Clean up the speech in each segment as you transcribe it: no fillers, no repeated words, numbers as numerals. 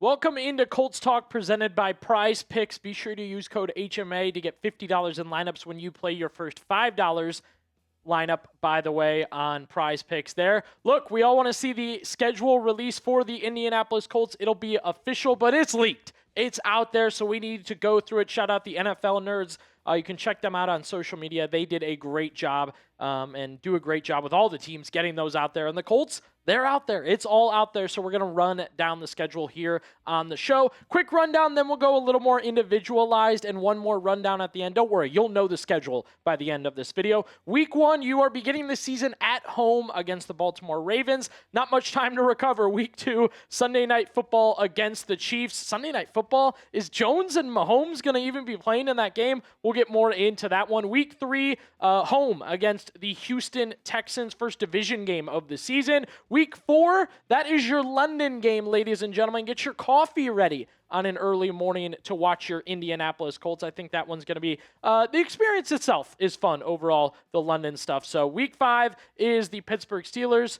Welcome into Colts Talk presented by Prize Picks. Be sure to use code HMA to get $50 in lineups when you play your first $5 lineup, by the way, on Prize Picks there. Look, we all want to see the schedule release for the Indianapolis Colts. It'll be official, but it's leaked. It's out there, so we need to go through it. Shout out the NFL nerds. You can check them out on social media. They did a great job and do a great job with all the teams getting those out there. And the Colts, they're out there. It's all out there, so we're going to run down the schedule here on the show. Quick rundown, then we'll go a little more individualized and one more rundown at the end. Don't worry, you'll know the schedule by the end of this video. Week 1, you are beginning the season at home against the Baltimore Ravens. Not much time to recover. Week 2, Sunday Night Football against the Chiefs. Sunday Night Football, is Jones and Mahomes going to even be playing in that game? We'll get more into that one. Week 3, home against the Houston Texans, first division game of the season. Week 4, that is your London game, ladies and gentlemen. Get your coffee ready on an early morning to watch your Indianapolis Colts. I think that one's going to be, the experience itself is fun overall, the London stuff. So week 5 is the Pittsburgh Steelers.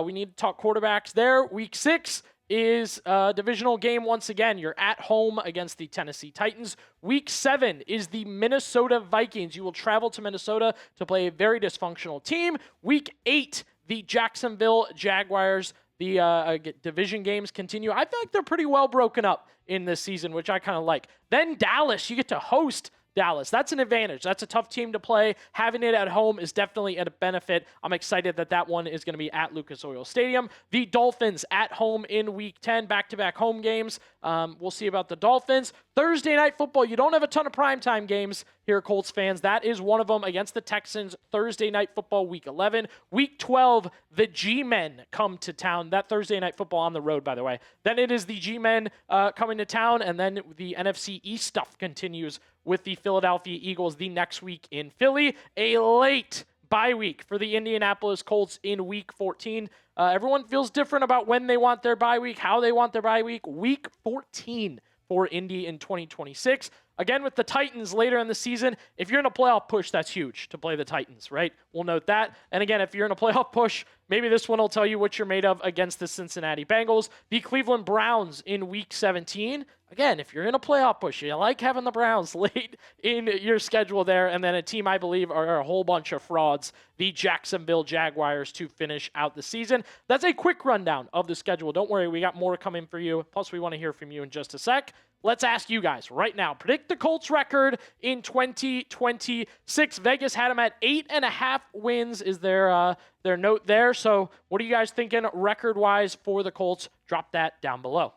We need to talk quarterbacks there. Week 6 is a divisional game once again. You're at home against the Tennessee Titans. Week 7 is the Minnesota Vikings. You will travel to Minnesota to play a very dysfunctional team. Week 8, the Jacksonville Jaguars. The division games continue. I feel like they're pretty well broken up in this season, which I kind of like. Then Dallas, you get to host Dallas. That's an advantage. That's a tough team to play. Having it at home is definitely a benefit. I'm excited that that one is going to be at Lucas Oil Stadium. The Dolphins at home in Week 10, back-to-back home games. We'll see about the Dolphins. Thursday Night Football, you don't have a ton of primetime games here, Colts fans. That is one of them against the Texans. Thursday Night Football, Week 11. Week 12, the G-Men come to town. That Thursday Night Football on the road, by the way. Then it is the G-Men coming to town, and then the NFC East stuff continues with the Philadelphia Eagles the next week in Philly. A late bye week for the Indianapolis Colts in Week 14. Everyone feels different about when they want their bye week, how they want their bye week. Week 14 for Indy in 2026. Again, with the Titans later in the season, if you're in a playoff push, that's huge to play the Titans, right? We'll note that. And again, if you're in a playoff push, maybe this one will tell you what you're made of against the Cincinnati Bengals. The Cleveland Browns in Week 17. Again, if you're in a playoff push, you like having the Browns late in your schedule there. And then a team I believe are a whole bunch of frauds, the Jacksonville Jaguars, to finish out the season. That's a quick rundown of the schedule. Don't worry, we got more coming for you. Plus, we want to hear from you in just a sec. Let's ask you guys right now. Predict the Colts record in 2026. Vegas had them at 8.5 wins. Is their note there? So what are you guys thinking record-wise for the Colts? Drop that down below.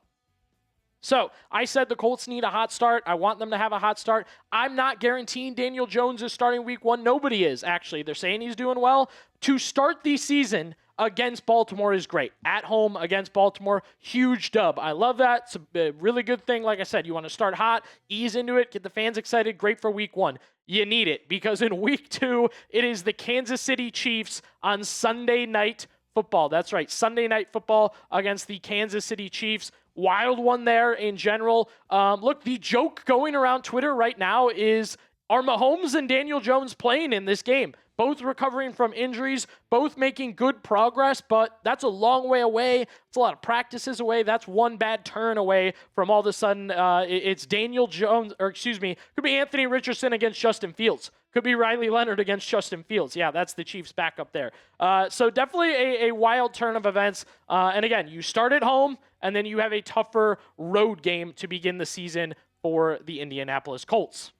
So I said the Colts need a hot start. I want them to have a hot start. I'm not guaranteeing Daniel Jones is starting Week 1. Nobody is, actually. They're saying he's doing well. To start the season against Baltimore is great. At home against Baltimore, huge dub. I love that. It's a really good thing. Like I said, you want to start hot, ease into it, get the fans excited. Great for Week 1. You need it because in Week 2, it is the Kansas City Chiefs on Sunday Night Football. That's right, Sunday Night Football against the Kansas City Chiefs. Wild one there in general. Look, the joke going around Twitter right now is, are Mahomes and Daniel Jones playing in this game? Both recovering from injuries, both making good progress, but that's a long way away. It's a lot of practices away. That's one bad turn away from all of a sudden it's Daniel Jones, could be Anthony Richardson against Justin Fields. Could be Riley Leonard against Justin Fields. Yeah, that's the Chiefs backup there. So definitely a wild turn of events. And again, you start at home, and then you have a tougher road game to begin the season for the Indianapolis Colts.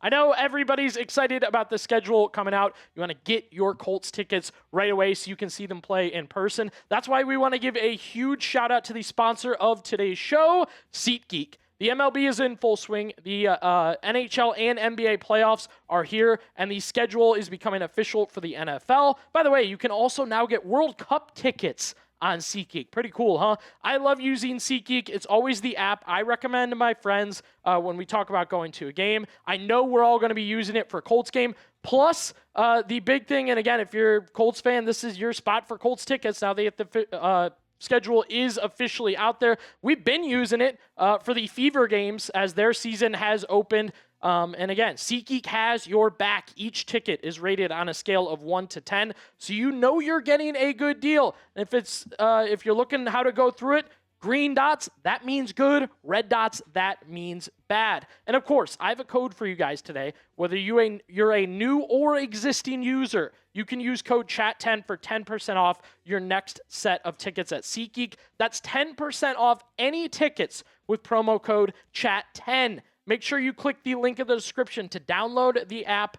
I know everybody's excited about the schedule coming out. You want to get your Colts tickets right away so you can see them play in person. That's why we want to give a huge shout out to the sponsor of today's show, SeatGeek. The MLB is in full swing. The NHL and NBA playoffs are here, and the schedule is becoming official for the NFL. By the way, you can also now get World Cup tickets on SeatGeek. Pretty cool, huh? I love using SeatGeek. It's always the app I recommend to my friends when we talk about going to a game. I know we're all going to be using it for Colts game. Plus, the big thing, and again, if you're a Colts fan, this is your spot for Colts tickets. Now they have the schedule is officially out there. We've been using it for the Fever games as their season has opened. And again, SeatGeek has your back. Each ticket is rated on a scale of 1 to 10, so you know you're getting a good deal. And if you're looking how to go through it, Green dots, that means good. Red dots, that means bad. And of course, I have a code for you guys today. Whether you're a new or existing user, you can use code CHAT10 for 10% off your next set of tickets at SeatGeek. That's 10% off any tickets with promo code CHAT10. Make sure you click the link in the description to download the app.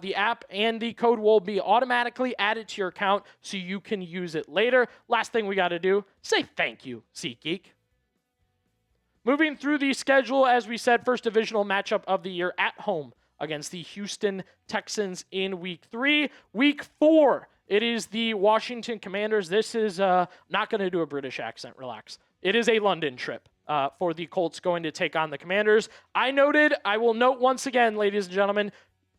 The app and the code will be automatically added to your account so you can use it later. Last thing we got to do, say thank you, SeatGeek. Moving through the schedule, as we said, first divisional matchup of the year at home against the Houston Texans in Week 3. Week 4, it is the Washington Commanders. This is not going to do a British accent, relax. It is a London trip for the Colts going to take on the Commanders. I will note once again, ladies and gentlemen,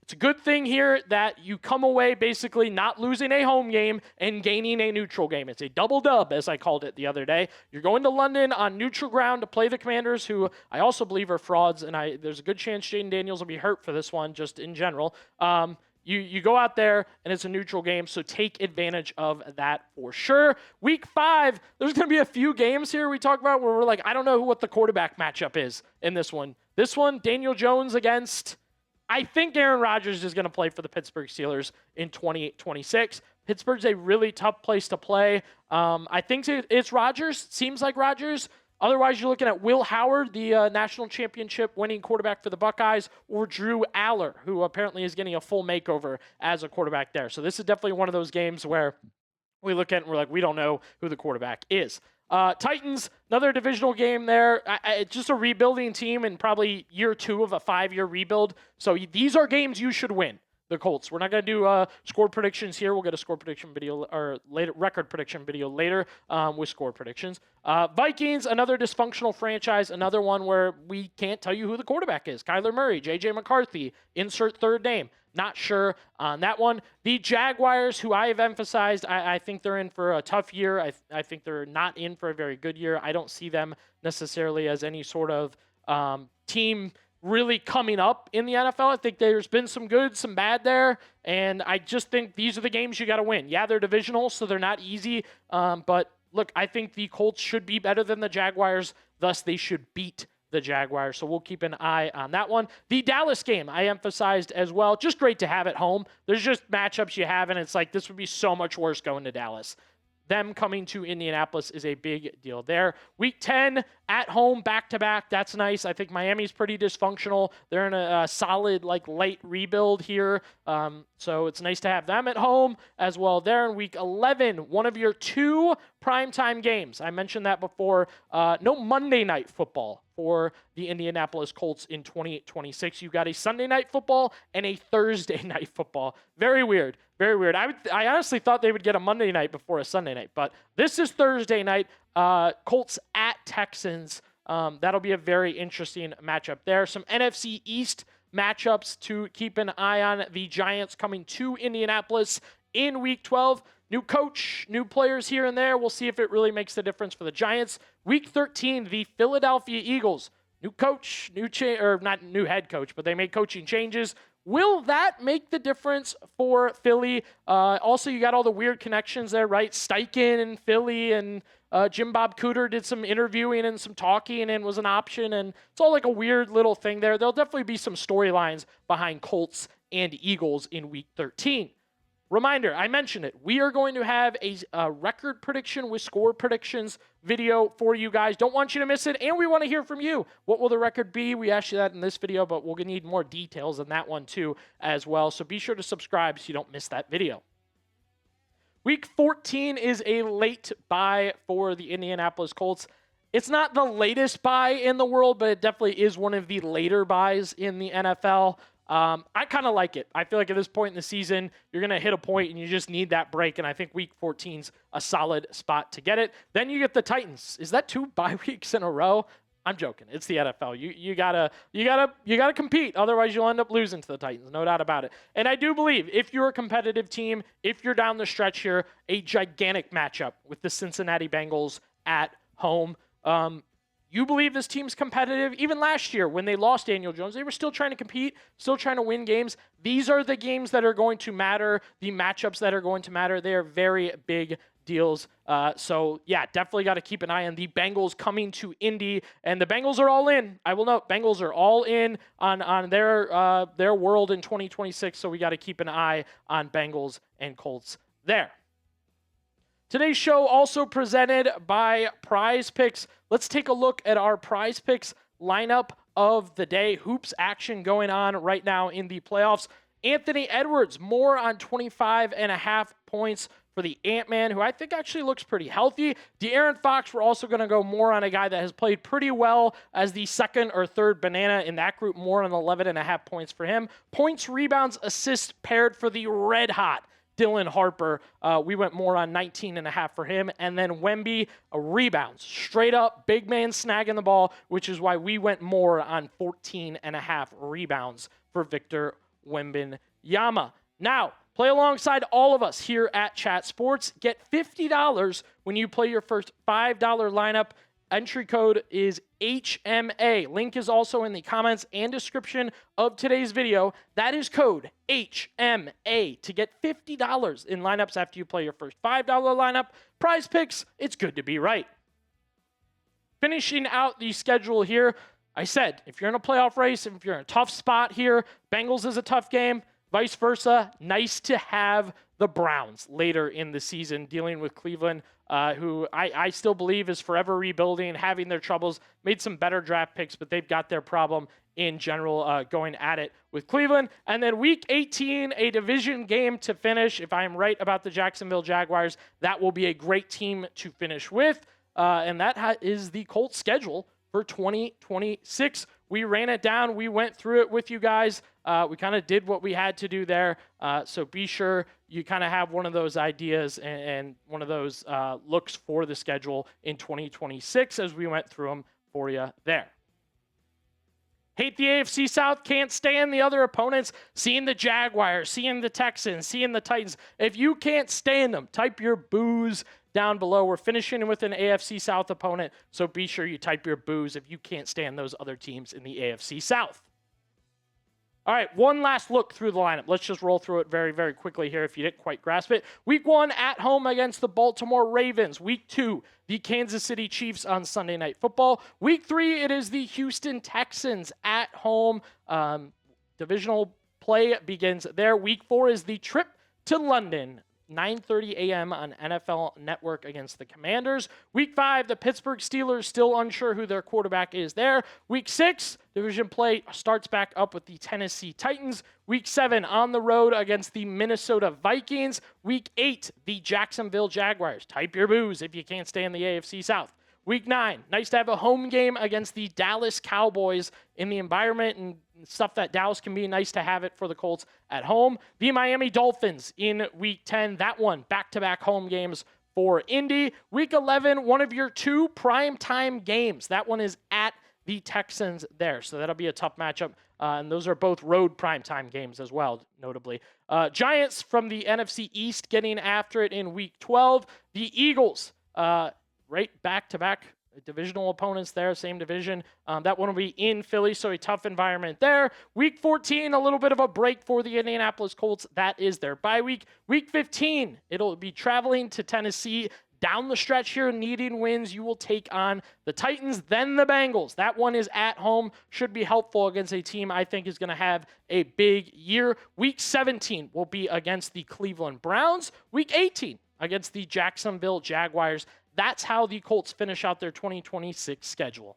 it's a good thing here that you come away basically not losing a home game and gaining a neutral game. It's a double dub, as I called it the other day. You're going to London on neutral ground to play the Commanders, who I also believe are frauds, and there's a good chance Jaden Daniels will be hurt for this one, just in general. You go out there, and it's a neutral game, so take advantage of that for sure. Week 5, there's going to be a few games here we talk about where we're like, I don't know what the quarterback matchup is in this one. This one, Daniel Jones against... I think Aaron Rodgers is going to play for the Pittsburgh Steelers in 2026. Pittsburgh's a really tough place to play. I think it's Rodgers. Seems like Rodgers. Otherwise, you're looking at Will Howard, the national championship winning quarterback for the Buckeyes, or Drew Aller, who apparently is getting a full makeover as a quarterback there. So this is definitely one of those games where we look at it and we're like, we don't know who the quarterback is. Titans, another divisional game there. It's just a rebuilding team and probably year 2 of a 5-year rebuild. So these are games you should win. The Colts. We're not going to do score predictions here. We'll get a score prediction video or later record prediction video later with score predictions. Vikings, another dysfunctional franchise, another one where we can't tell you who the quarterback is. Kyler Murray, J.J. McCarthy, insert third name. Not sure on that one. The Jaguars, who I have emphasized, I think they're in for a tough year. I think they're not in for a very good year. I don't see them necessarily as any sort of team really coming up in the NFL. I think there's been some good, some bad there, and I just think these are the games you got to win. Yeah, they're divisional, so they're not easy, but look, I think the Colts should be better than the Jaguars, thus they should beat the Jaguars, so we'll keep an eye on that one. The Dallas game, I emphasized as well. Just great to have at home. There's just matchups you have, and it's like this would be so much worse going to Dallas. Them coming to Indianapolis is a big deal there. Week 10 at home, back-to-back. That's nice. I think Miami's pretty dysfunctional. They're in a solid, late rebuild here. So it's nice to have them at home as well. There in Week 11, one of your 2 primetime games. I mentioned that before. No Monday night football for the Indianapolis Colts in 2026. You've got a Sunday night football and a Thursday night football. Very weird. Very weird. I honestly thought they would get a Monday night before a Sunday night, but this is Thursday night. Colts at Texans. That'll be a very interesting matchup there. Some NFC East matchups to keep an eye on. The Giants coming to Indianapolis in Week 12. New coach, new players here and there. We'll see if it really makes the difference for the Giants. Week 13, the Philadelphia Eagles. New coach, not new head coach, but they made coaching changes. Will that make the difference for Philly? Also, you got all the weird connections there, right? Steichen and Philly and Jim Bob Cooter did some interviewing and some talking and was an option. And it's all like a weird little thing there. There'll definitely be some storylines behind Colts and Eagles in Week 13. Reminder, I mentioned it. We are going to have a record prediction with score predictions video for you guys. Don't want you to miss it, and we want to hear from you. What will the record be? We asked you that in this video, but we're going to need more details on that one too as well. So be sure to subscribe so you don't miss that video. Week 14 is a late bye for the Indianapolis Colts. It's not the latest bye in the world, but it definitely is one of the later byes in the NFL. I kind of like it. I feel like at this point in the season, you're going to hit a point and you just need that break. And I think Week 14's a solid spot to get it. Then you get the Titans. Is that 2 bye weeks in a row? I'm joking. It's the NFL. You gotta compete. Otherwise, you'll end up losing to the Titans. No doubt about it. And I do believe if you're a competitive team, if you're down the stretch here, a gigantic matchup with the Cincinnati Bengals at home. You believe this team's competitive? Even last year when they lost Daniel Jones, they were still trying to compete, still trying to win games. These are the games that are going to matter, the matchups that are going to matter. They are very big deals. So yeah, definitely got to keep an eye on the Bengals coming to Indy, and the Bengals are all in. I will note, Bengals are all in on their world in 2026. So we got to keep an eye on Bengals and Colts there. Today's show also presented by Prize Picks. Let's take a look at our Prize Picks lineup of the day. Hoops action going on right now in the playoffs. Anthony Edwards, more on 25.5 points for the Ant-Man, who I think actually looks pretty healthy. De'Aaron Fox, we're also going to go more on a guy that has played pretty well as the second or third banana in that group, more on 11.5 points for him. Points, rebounds, assists paired for the red-hot Dylan Harper. We went more on 19.5 for him. And then Wemby, rebounds. Straight up, big man snagging the ball, which is why we went more on 14.5 rebounds for Victor Wembanyama. Now, play alongside all of us here at Chat Sports. Get $50 when you play your first $5 lineup. Entry code is HMA. Link is also in the comments and description of today's video. That is code HMA to get $50 in lineups after you play your first $5 lineup. Prize Picks, it's good to be right. Finishing out the schedule here, I said, if you're in a playoff race, if you're in a tough spot here, Bengals is a tough game. Vice versa, nice to have the Browns later in the season dealing with Cleveland, who I still believe is forever rebuilding, having their troubles, made some better draft picks, but they've got their problem in general going at it with Cleveland. And then week 18, a division game to finish. If I'm right about the Jacksonville Jaguars, that will be a great team to finish with. And that is the Colts schedule for 2026. We ran it down. We went through it with you guys. We kind of did what we had to do there. So be sure you kind of have one of those ideas and one of those looks for the schedule in 2026 as we went through them for you there. Hate the AFC South, can't stand the other opponents, seeing the Jaguars, seeing the Texans, seeing the Titans. If you can't stand them, type your boos down below. We're finishing with an AFC South opponent, so be sure you type your boos if you can't stand those other teams in the AFC South. All right, one last look through the lineup. Let's just roll through it very, very quickly here if you didn't quite grasp it. Week 1 at home against the Baltimore Ravens. Week 2, the Kansas City Chiefs on Sunday Night Football. Week 3, it is the Houston Texans at home. Divisional play begins there. Week 4 is the trip to London. 9:30 a.m. on NFL Network against the Commanders. Week 5, the Pittsburgh Steelers, still unsure who their quarterback is there. Week 6, division play starts back up with the Tennessee Titans. Week 7, on the road against the Minnesota Vikings. Week 8, the Jacksonville Jaguars. Type your boos if you can't stand the AFC South. Week 9, nice to have a home game against the Dallas Cowboys in the environment and stuff that Dallas can be. Nice to have it for the Colts at home. The Miami Dolphins in Week 10. That one, back-to-back home games for Indy. Week 11, one of your 2 primetime games. That one is at the Texans there. So that'll be a tough matchup. And those are both road primetime games as well, notably. Giants from the NFC East getting after it in Week 12. The Eagles, right back-to-back divisional opponents there, same division. That one will be in Philly, so a tough environment there. Week 14, a little bit of a break for the Indianapolis Colts. That is their bye week. Week 15, it'll be traveling to Tennessee. Down the stretch here, needing wins, you will take on the Titans, then the Bengals. That one is at home. Should be helpful against a team I think is going to have a big year. Week 17 will be against the Cleveland Browns. Week 18 against the Jacksonville Jaguars. That's how the Colts finish out their 2026 schedule.